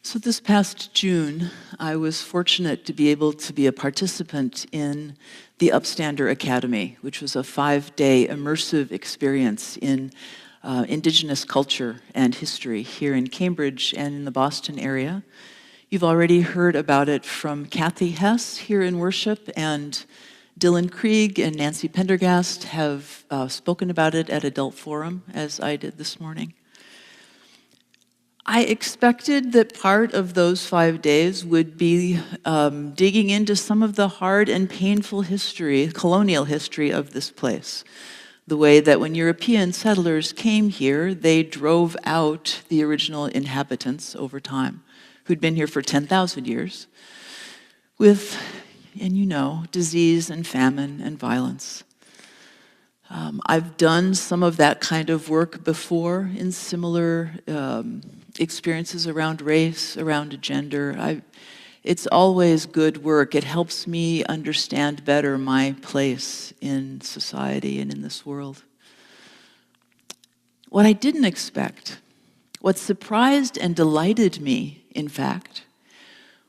So this past June, I was fortunate to be able to be a participant in the Upstander Academy, which was a 5-day immersive experience in Indigenous culture and history here in Cambridge and in the Boston area. You've already heard about it from Kathy Hess here in worship, and Dylan Krieg and Nancy Pendergast have spoken about it at Adult Forum, as I did this morning. I expected that part of those 5 days would be digging into some of the hard and painful history, colonial history of this place. The way that when European settlers came here, they drove out the original inhabitants over time, who'd been here for 10,000 years, with, and you know, disease and famine and violence. I've done some of that kind of work before in similar experiences around race, around gender. It's always good work. It helps me understand better my place in society and in this world. What I didn't expect, what surprised and delighted me, in fact,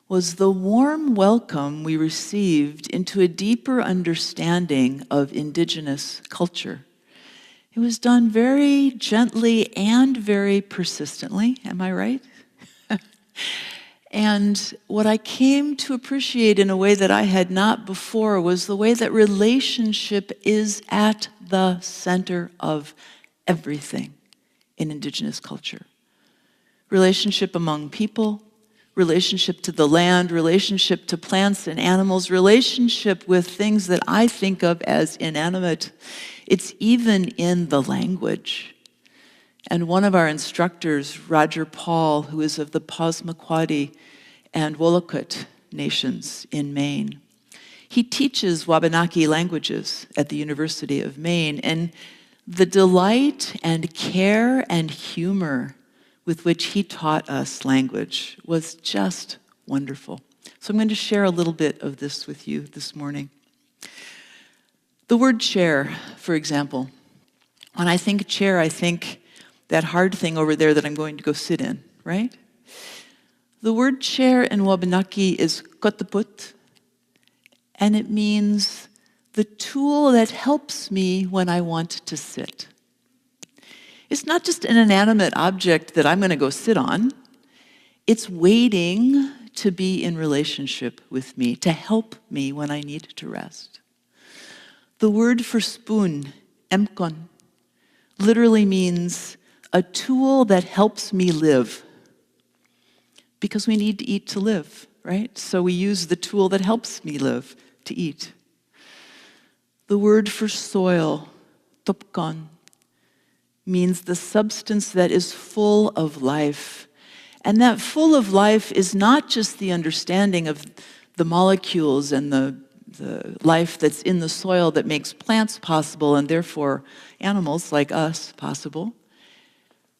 was the warm welcome we received into a deeper understanding of Indigenous culture. It was done very gently and very persistently, am I right? And what I came to appreciate in a way that I had not before was the way that relationship is at the center of everything in Indigenous culture. Relationship among people, relationship to the land, relationship to plants and animals, relationship with things that I think of as inanimate. It's even in the language. And one of our instructors, Roger Paul, who is of the Passamaquoddy and Wolokut nations in Maine, he teaches Wabanaki languages at the University of Maine, and the delight and care and humor with which he taught us language was just wonderful. So I'm going to share a little bit of this with you this morning. The word chair, for example. When I think chair, I think that hard thing over there that I'm going to go sit in, right? The word chair in Wabanaki is kotaput, and it means the tool that helps me when I want to sit. It's not just an inanimate object that I'm going to go sit on. It's waiting to be in relationship with me, to help me when I need to rest. The word for spoon, emkon, literally means a tool that helps me live. Because we need to eat to live, right? So we use the tool that helps me live to eat. The word for soil, topkon, means the substance that is full of life. And that full of life is not just the understanding of the molecules and the life that's in the soil that makes plants possible and therefore animals like us possible.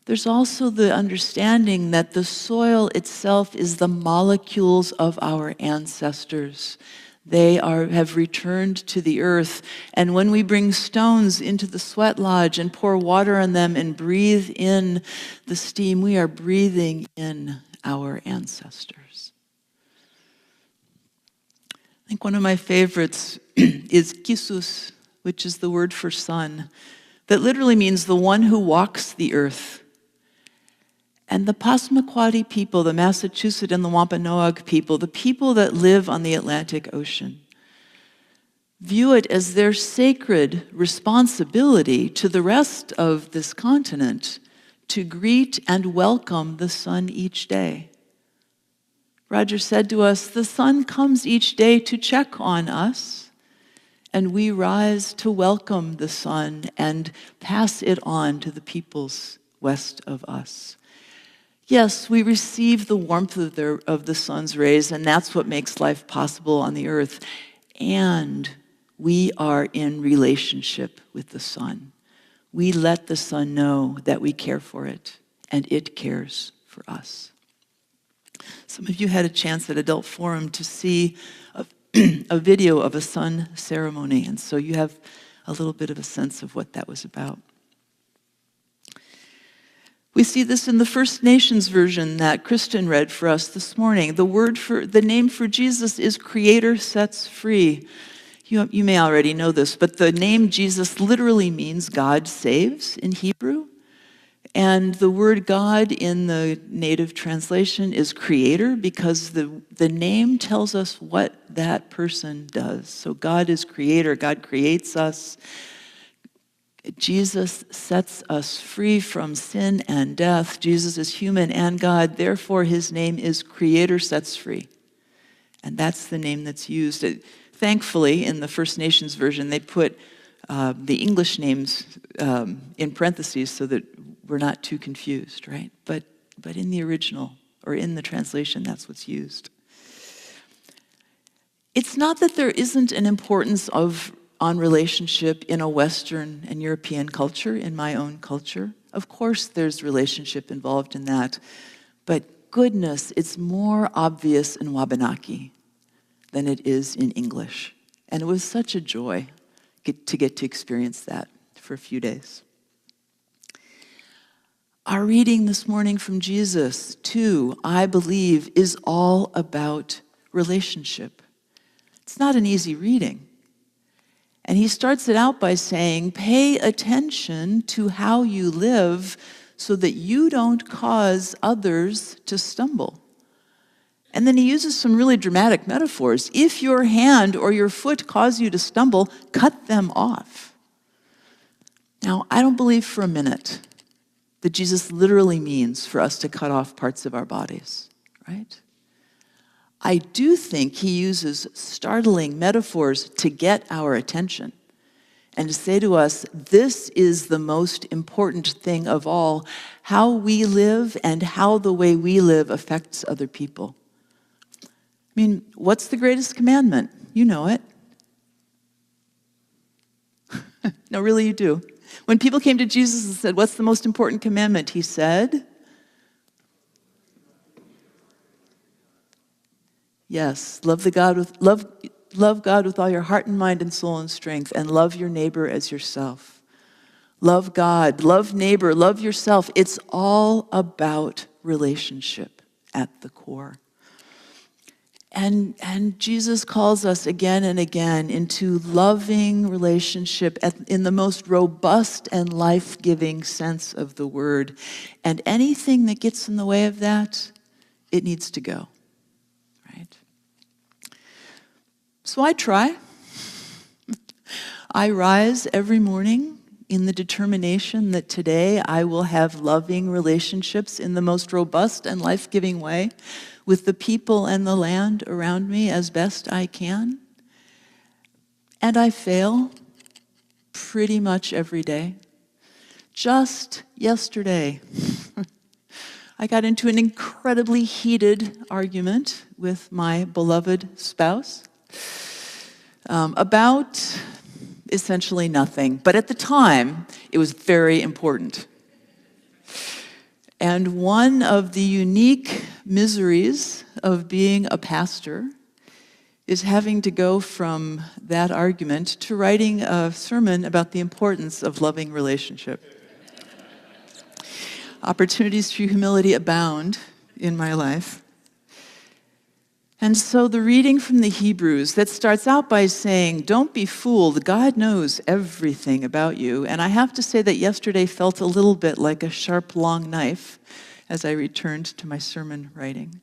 There's also the understanding that the soil itself is the molecules of our ancestors. They have returned to the earth. And when we bring stones into the sweat lodge and pour water on them and breathe in the steam, we are breathing in our ancestors. I think one of my favorites is kisus, which is the word for sun, that literally means the one who walks the earth. And the Passamaquoddy people, the Massachusetts and the Wampanoag people, the people that live on the Atlantic Ocean, view it as their sacred responsibility to the rest of this continent to greet and welcome the sun each day. Roger said to us, the sun comes each day to check on us, and we rise to welcome the sun and pass it on to the peoples west of us. Yes, we receive the warmth of the sun's rays, and that's what makes life possible on the earth. And we are in relationship with the sun. We let the sun know that we care for it, and it cares for us. Some of you had a chance at Adult Forum to see a video of a sun ceremony, and so you have a little bit of a sense of what that was about. We see this in the First Nations version that Kristen read for us this morning. The name for Jesus is Creator Sets Free. You may already know this, but the name Jesus literally means God saves in Hebrew. And the word God in the native translation is creator because the name tells us what that person does. So God is creator. God creates us. Jesus sets us free from sin and death. Jesus is human and God. Therefore, his name is Creator Sets Free. And that's the name that's used. Thankfully, in the First Nations version, they put the English names in parentheses so that we're not too confused, right? But in the original, or in the translation, that's what's used. It's not that there isn't an importance on relationship in a Western and European culture, in my own culture. Of course, there's relationship involved in that. But goodness, it's more obvious in Wabanaki than it is in English. And it was such a joy to get to experience that for a few days. Our reading this morning from Jesus, too, I believe, is all about relationship. It's not an easy reading. And he starts it out by saying, pay attention to how you live so that you don't cause others to stumble. And then he uses some really dramatic metaphors. If your hand or your foot cause you to stumble, cut them off. Now, I don't believe for a minute that Jesus literally means for us to cut off parts of our bodies, right? I do think he uses startling metaphors to get our attention and to say to us, this is the most important thing of all, how we live and how the way we live affects other people. I mean, what's the greatest commandment? You know it. No, really, you do. When people came to Jesus and said, what's the most important commandment? He said, yes, love God with all your heart and mind and soul and strength, and love your neighbor as yourself. Love God, love neighbor, love yourself. It's all about relationship at the core. And Jesus calls us again and again into loving relationship in the most robust and life-giving sense of the word. And anything that gets in the way of that, it needs to go, right? So I try. I rise every morning in the determination that today I will have loving relationships in the most robust and life-giving way with the people and the land around me as best I can. And I fail pretty much every day. Just yesterday, I got into an incredibly heated argument with my beloved spouse about essentially nothing. But at the time, it was very important. And one of the unique miseries of being a pastor is having to go from that argument to writing a sermon about the importance of loving relationship. Opportunities for humility abound in my life. And so the reading from the Hebrews that starts out by saying, don't be fooled, God knows everything about you. And I have to say that yesterday felt a little bit like a sharp, long knife as I returned to my sermon writing.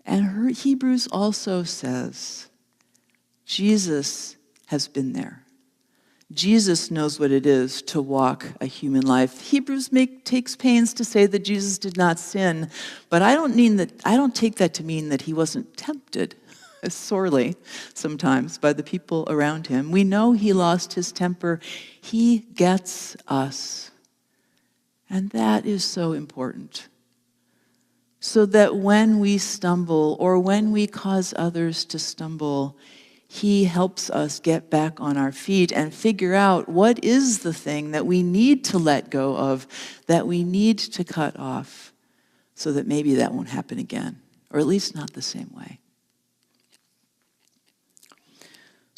And Hebrews also says, Jesus has been there. Jesus knows what it is to walk a human life. Hebrews takes pains to say that Jesus did not sin, but I don't take that to mean that he wasn't tempted sorely sometimes by the people around him. We know he lost his temper. He gets us. And that is so important. So that when we stumble or when we cause others to stumble, he helps us get back on our feet and figure out what is the thing that we need to let go of, that we need to cut off, so that maybe that won't happen again, or at least not the same way.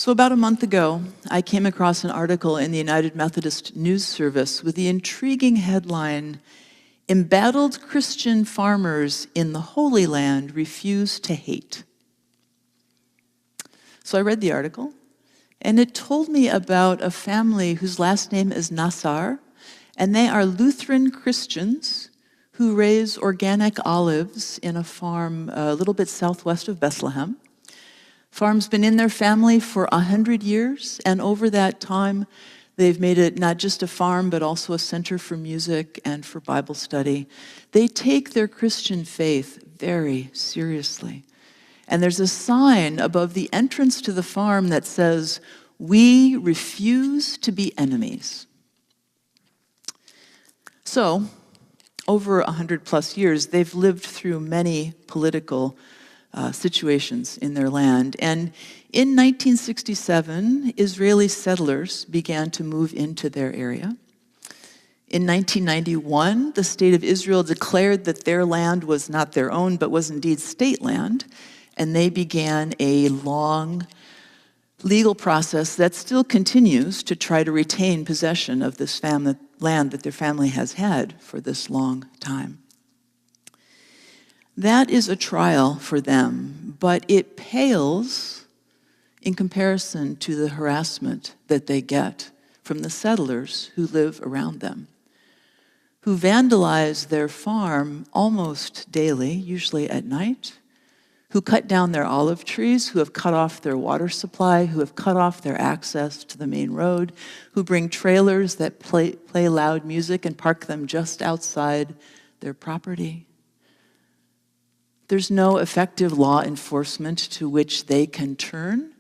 So about a month ago, I came across an article in the United Methodist News Service with the intriguing headline, "Embattled Christian Farmers in the Holy Land Refuse to Hate." So I read the article, and it told me about a family whose last name is Nassar, and they are Lutheran Christians who raise organic olives in a farm a little bit southwest of Bethlehem. Farm's been in their family for 100 years, and over that time, they've made it not just a farm, but also a center for music and for Bible study. They take their Christian faith very seriously. And there's a sign above the entrance to the farm that says, "We refuse to be enemies." So, over 100 plus years, they've lived through many political situations in their land. And in 1967, Israeli settlers began to move into their area. In 1991, the state of Israel declared that their land was not their own, but was indeed state land, and they began a long legal process that still continues to try to retain possession of this land that their family has had for this long time. That is a trial for them, but it pales in comparison to the harassment that they get from the settlers who live around them, who vandalize their farm almost daily, usually at night, who cut down their olive trees, who have cut off their water supply, who have cut off their access to the main road, who bring trailers that play loud music and park them just outside their property. There's no effective law enforcement to which they can turn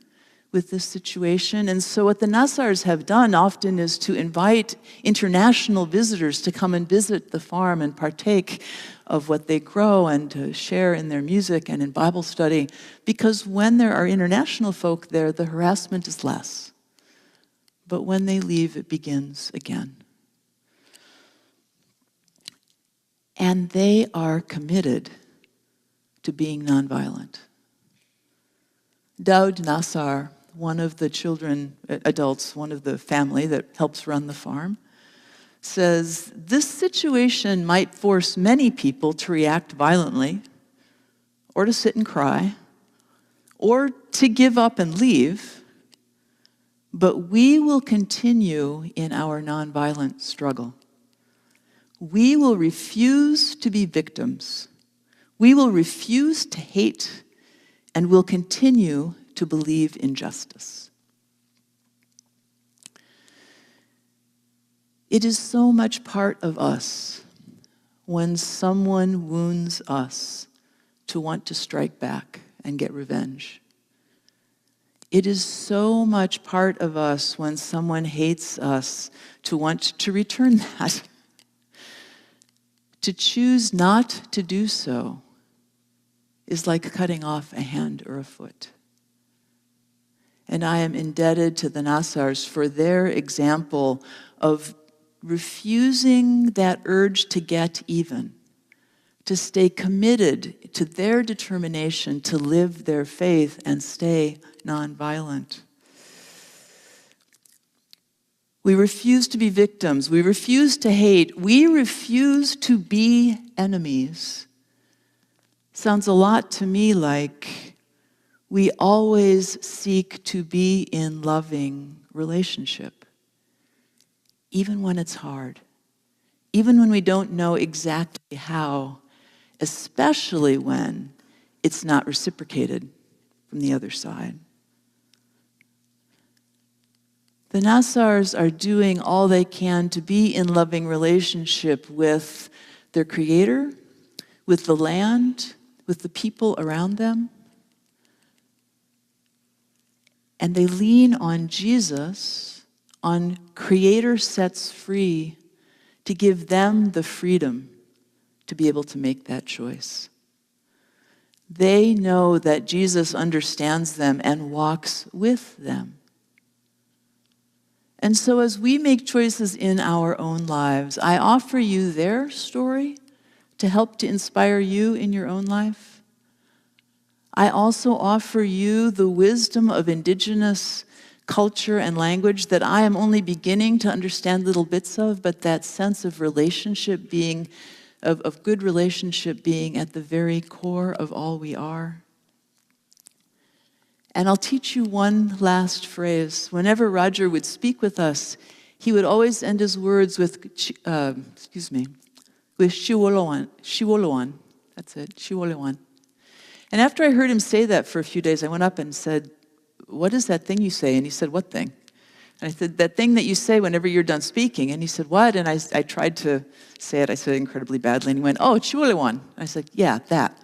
with this situation. And so what the Nassars have done often is to invite international visitors to come and visit the farm and partake of what they grow and to share in their music and in Bible study, because when there are international folk there, the harassment is less. But when they leave, it begins again. And they are committed to being nonviolent. Daud Nassar, one of the adults, one of the family that helps run the farm, says, "This situation might force many people to react violently, or to sit and cry, or to give up and leave, but we will continue in our nonviolent struggle. We will refuse to be victims. We will refuse to hate, and will continue to believe in justice." It is so much part of us when someone wounds us to want to strike back and get revenge. It is so much part of us when someone hates us to want to return that. To choose not to do so is like cutting off a hand or a foot. And I am indebted to the Nassars for their example of refusing that urge to get even, to stay committed to their determination to live their faith and stay nonviolent. We refuse to be victims. We refuse to hate. We refuse to be enemies. Sounds a lot to me like we always seek to be in loving relationship, even when it's hard, even when we don't know exactly how, especially when it's not reciprocated from the other side. The Nassars are doing all they can to be in loving relationship with their Creator, with the land, with the people around them. And they lean on Jesus, on Creator sets free, to give them the freedom to be able to make that choice. They know that Jesus understands them and walks with them. And so as we make choices in our own lives, I offer you their story to help to inspire you in your own life. I also offer you the wisdom of Indigenous culture and language that I am only beginning to understand little bits of, but that sense of relationship being, of good relationship being at the very core of all we are. And I'll teach you one last phrase. Whenever Roger would speak with us, he would always end his words with, with Shiwolowan. Shiwolowan. That's it, Shiwolowan. And after I heard him say that for a few days, I went up and said, "What is that thing you say?" And he said, "What thing?" And I said, "That thing that you say whenever you're done speaking." And he said, "What?" And I tried to say it. I said it incredibly badly. And he went, "Oh, Shiwolowan." I said, "Yeah, that."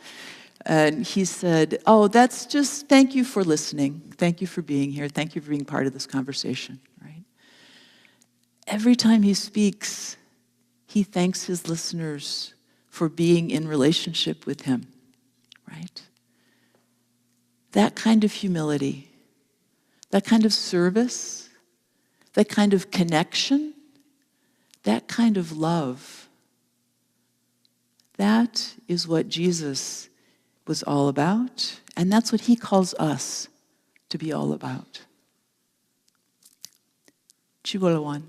And he said, "Oh, that's just, thank you for listening. Thank you for being here. Thank you for being part of this conversation," right? Every time he speaks, he thanks his listeners for being in relationship with him, right? That kind of humility, that kind of service, that kind of connection, that kind of love, that is what Jesus was all about, and that's what he calls us to be all about. Chiwalawan.